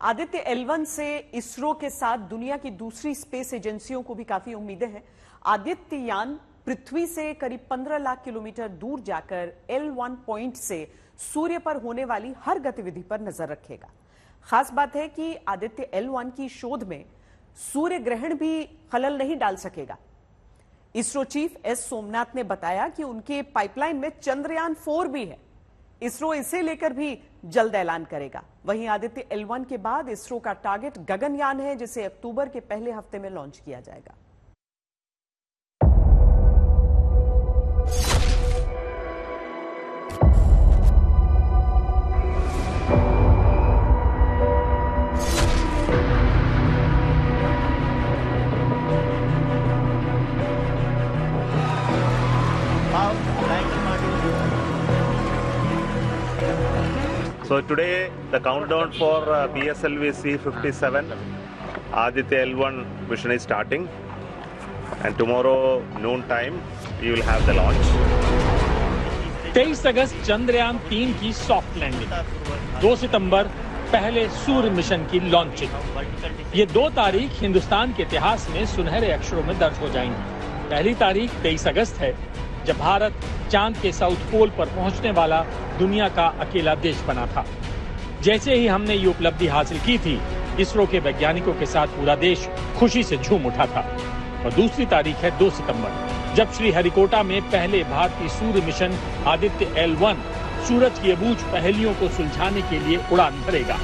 Aditya L1 से इसरो के साथ दुनिया की दूसरी स्पेस एजेंसियों को भी काफी उम्मीदें हैं। आदित्य यान पृथ्वी से करीब 15 लाख किलोमीटर दूर जाकर L1 पॉइंट से सूर्य पर होने वाली हर गतिविधि पर नजर रखेगा। खास बात है कि आदित्य L1 की शोध में सूर्य ग्रहण भी खलल नहीं डाल सकेगा। इसरो चीफ एस सोमनाथ ने बताया कि उनके पाइपलाइन में चंद्रयान 4 भी है। इसरो इसे लेकर भी जल्द ऐलान करेगा। वहीं आदित्य L1 के बाद इसरो का टारगेट गगनयान है, जिसे अक्टूबर के पहले हफ्ते में लॉन्च किया जाएगा। So today the countdown for PSLV C57 Aditya L1 mission is starting, and tomorrow noon time we will have the launch. 23 अगस्त चंद्रयान 3 की सॉफ्ट लैंडिंग, 2 सितंबर पहले सूर्य मिशन की लॉन्चिंग। ये 2 तारीख हिंदुस्तान के इतिहास में सुनहरे अक्षरों में दर्ज हो जाएंगी। पहली तारीख 23 अगस्त है, जब भारत चांद के साउथ पोल पर पहुंचने वाला दुनिया का अकेला देश बना था। जैसे ही हमने ये उपलब्धि हासिल की थी, इसरो के वैज्ञानिकों के साथ पूरा देश खुशी से झूम उठा था। और दूसरी तारीख है 2 सितंबर, जब श्रीहरिकोटा में पहले भारतीय सूर्य मिशन आदित्य L1 सूरज की अबूझ पहेलियों को सुलझाने के लिए उड़ान भरेगा।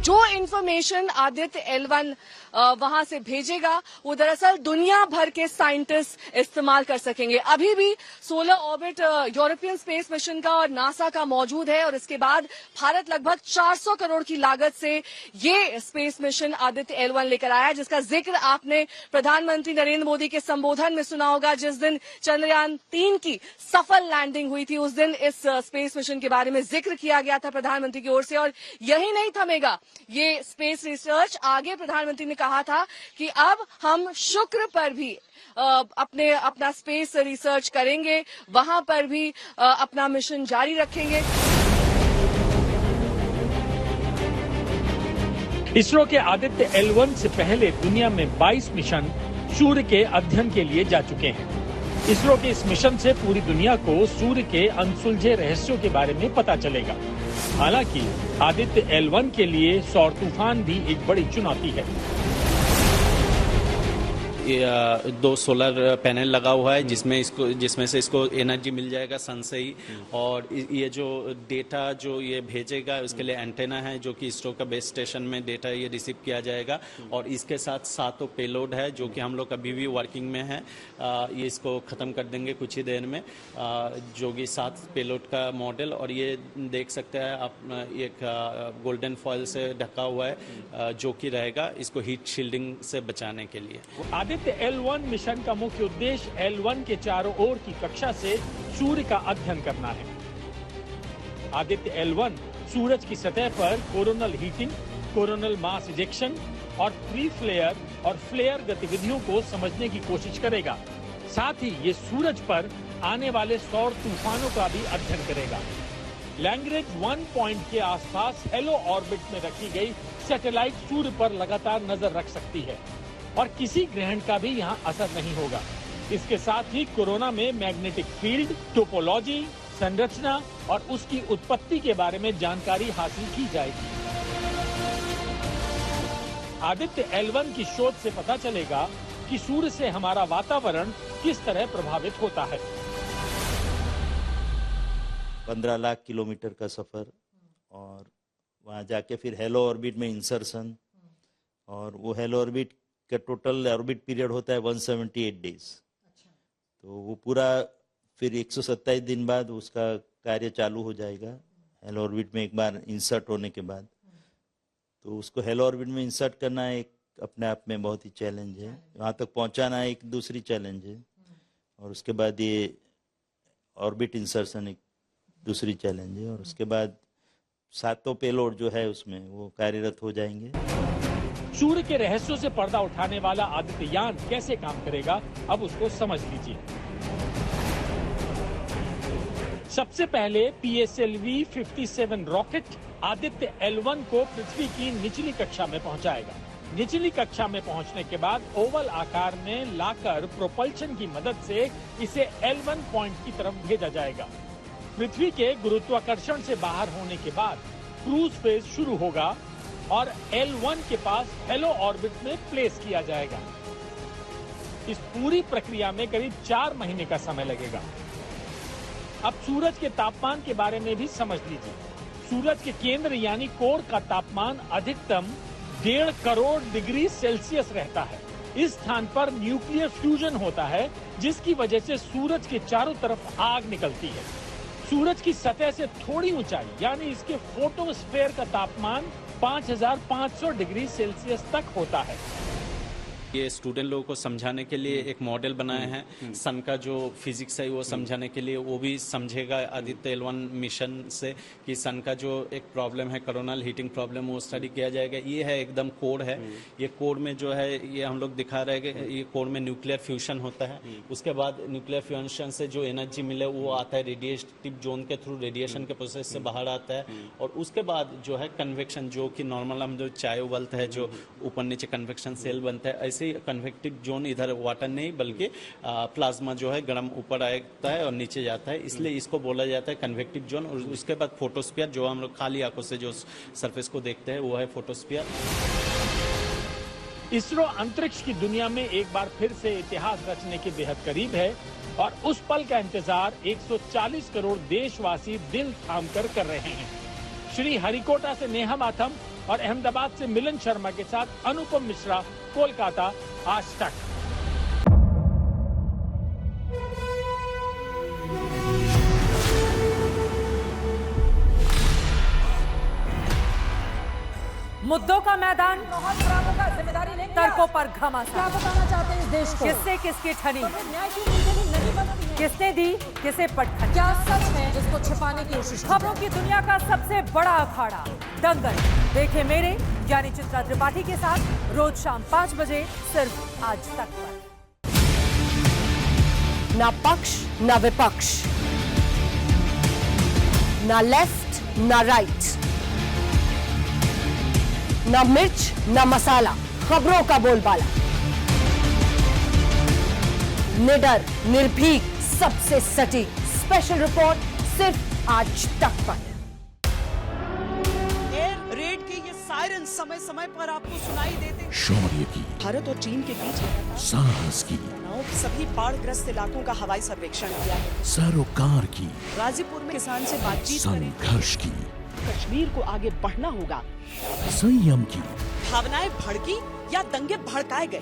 जो इंफॉर्मेशन आदित्य L1 वहां से भेजेगा, वो दरअसल दुनिया भर के साइंटिस्ट इस्तेमाल कर सकेंगे। अभी भी solar orbit European space mission का और नासा का मौजूद है, और इसके बाद भारत लगभग 400 करोड़ की लागत से ये स्पेस मिशन आदित्य L1 लेकर आया, जिसका जिक्र आपने प्रधानमंत्री नरेंद्र मोदी के संबोधन में सुना होगा। जिस दिन चंद्रयान 3 की सफल लैंडिंग हुई थी, उस दिन इस स्पेस मिशन के बारे में जिक्र किया गया था प्रधानमंत्री की ओर से। और यही नहीं थमेगा ये स्पेस रिसर्च। आगे प्रधानमंत्री ने कहा था कि अब हम शुक्र पर भी अपना स्पेस रिसर्च करेंगे, वहां पर भी अपना मिशन जारी रखेंगे। इसरो के आदित्य L1 से पहले दुनिया में 22 मिशन सूर्य के अध्ययन के लिए जा चुके हैं। इसरो के इस मिशन से पूरी दुनिया को सूर्य के अनसुलझे रहस्यों के बारे में पता चलेगा। हालांकि आदित्य L1 के लिए सौर तूफान भी एक बड़ी चुनौती है। 2 सोलर पैनल लगा हुआ है, जिसमें से इसको एनर्जी मिल जाएगा सन से ही। और ये जो डेटा जो ये भेजेगा, उसके लिए एंटेना है, जो कि इसरो का बेस स्टेशन में डेटा ये रिसीव किया जाएगा। और इसके साथ 7 पेलोड है, जो कि हम लोग अभी भी वर्किंग में है। ये इसको ख़त्म कर देंगे कुछ ही देर में, जो कि 7 पेलोड का मॉडल। और ये देख सकते हैं आप, एक गोल्डन फॉइल से ढका हुआ है, जो कि रहेगा इसको हीट शील्डिंग से बचाने के लिए। आदित्य L1 मिशन का मुख्य उद्देश्य L1 के चारों ओर की कक्षा से सूर्य का अध्ययन करना है। आदित्य L1 सूरज की सतह पर coronal heating, coronal mass ejection और प्री फ्लेयर और फ्लेयर गतिविधियों को समझने की कोशिश करेगा। साथ ही ये सूरज पर आने वाले सौर तूफानों का भी अध्ययन करेगा। लैग्रेंज 1 पॉइंट के आसपास हेलो ऑर्बिट में रखी गई सैटेलाइट सूर्य पर लगातार नजर रख सकती है, और किसी ग्रहण का भी यहाँ असर नहीं होगा। इसके साथ ही कोरोना में मैग्नेटिक फील्ड, टोपोलॉजी, संरचना और उसकी उत्पत्ति के बारे में जानकारी हासिल की जाएगी। आदित्य L1 की शोध से पता चलेगा कि सूर्य से हमारा वातावरण किस तरह प्रभावित होता है। 15 लाख किलोमीटर का सफर, और वहां जाके फिर हेलो ऑर्बिट में इंसर्शन, और वो हेलो ऑर्बिट का टोटल ऑर्बिट पीरियड होता है 178 डेज। तो वो पूरा फिर 127 दिन बाद उसका कार्य चालू हो जाएगा हेलो ऑर्बिट में, एक बार इंसर्ट होने के बाद। तो उसको हेलो ऑर्बिट में इंसर्ट करना एक अपने आप में बहुत ही चैलेंज है, वहाँ तक पहुँचाना एक दूसरी चैलेंज है, और उसके बाद ये ऑर्बिट इंसर्शन एक दूसरी चैलेंज है। और उसके बाद 7 पेलोड जो है उसमें वो कार्यरत हो जाएंगे। सूर्य के रहस्यों से पर्दा उठाने वाला आदित्य यान कैसे काम करेगा, अब उसको समझ लीजिए। सबसे पहले PSLV 57 रॉकेट आदित्य L1 को पृथ्वी की निचली कक्षा में पहुंचाएगा। निचली कक्षा में पहुंचने के बाद ओवल आकार में लाकर प्रोपल्शन की मदद से इसे L1 पॉइंट की तरफ भेजा जाएगा। पृथ्वी के गुरुत्वाकर्षण से बाहर होने के बाद क्रूज फेज शुरू होगा और L1 के पास हेलो ऑर्बिट में प्लेस किया जाएगा। इस पूरी प्रक्रिया में करीब 4 महीने का समय लगेगा। अब सूरज के तापमान के बारे में भी समझ लीजिए। सूरज के केंद्र यानी कोर का तापमान अधिकतम 1.5 करोड़ डिग्री सेल्सियस रहता है। इस स्थान पर न्यूक्लियर फ्यूजन होता है, जिसकी वजह से सूरज के चारों तरफ आग निकलती है। सूरज की सतह से थोड़ी ऊंचाई यानी इसके फोटोस्फीयर का तापमान 5500 डिग्री सेल्सियस तक होता है। ये स्टूडेंट लोगों को समझाने के लिए एक मॉडल बनाए हैं। सन का जो फिजिक्स है वो समझाने के लिए वो भी समझेगा आदित्य L1 मिशन से कि सन का जो एक प्रॉब्लम है कोरोनल हीटिंग प्रॉब्लम, वो स्टडी किया जाएगा। ये है एकदम कोड है। ये कोड में जो है ये हम लोग दिखा रहे हैं कि ये कोड में न्यूक्लियर फ्यूजन होता है। उसके बाद न्यूक्लियर फ्यूजन से जो एनर्जी मिले वो आता है रेडिएटिव जोन के थ्रू, रेडिएशन के प्रोसेस से बाहर आता है। और उसके बाद जो है कन्वेक्शन, जो कि नॉर्मल हम जो चाय उबलता है, जो ऊपर नीचे कन्वेक्शन सेल बनता है, कन्वेक्टिव जोन इधर वाटर नहीं बल्कि प्लाज्मा जो है गर्म ऊपर आता है और नीचे जाता है, इसलिए इसको बोला जाता है कन्वेक्टिव जोन। और उसके बाद फोटोस्फीयर, जो हम लोग खाली आंखों से जो सरफेस को देखते हैं वो है फोटोस्फीयर। इसरो अंतरिक्ष की दुनिया में एक बार फिर से इतिहास रचने के बेहद करीब है और उस पल का इंतजार 140 करोड़ देशवासी दिल थाम कर रहे हैं। श्री हरिकोटा से नेहा माथम और अहमदाबाद से मिलन शर्मा के साथ अनुपम मिश्रा, कोलकाता, आज तक। मुद्दों का मैदान, जिम्मेदारी लेंगे तर्कों पर घमासान। क्या बताना चाहते हैं इस देश को? किससे किसकी ठनी, न्याय की नीति नहीं बनती है। किसने दी किसे पटखनी। क्या सच है जिसको छिपाने की कोशिश? खबरों की दुनिया का सबसे बड़ा अखाड़ा दंगल देखे मेरे यानी चित्रा त्रिपाठी के साथ रोज शाम 5 बजे सिर्फ आज तक पर। ना पक्ष ना विपक्ष, ना लेफ्ट ना राइट, ना मिर्च ना मसाला, खबरों का बोलबाला, निडर निर्भीक सबसे सटीक स्पेशल रिपोर्ट सिर्फ आज तक पर। एयर रेड के ये सायरन समय समय पर आपको सुनाई देते हैं। शौर्य की, भारत और चीन के बीच साहस की, सभी बाढ़ग्रस्त इलाकों का हवाई सर्वेक्षण किया है। सरोकार की, गाजीपुर में किसान से बातचीत करें। संघर्ष की, कश्मीर को आगे बढ़ना होगा। संयम की, भावनाएं भड़की या दंगे भड़काए गए,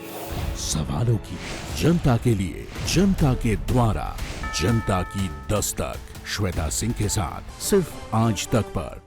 सवालों की, जनता के लिए, जनता के द्वारा, जनता की दस्तक। श्वेता सिंह के साथ सिर्फ आज तक पर।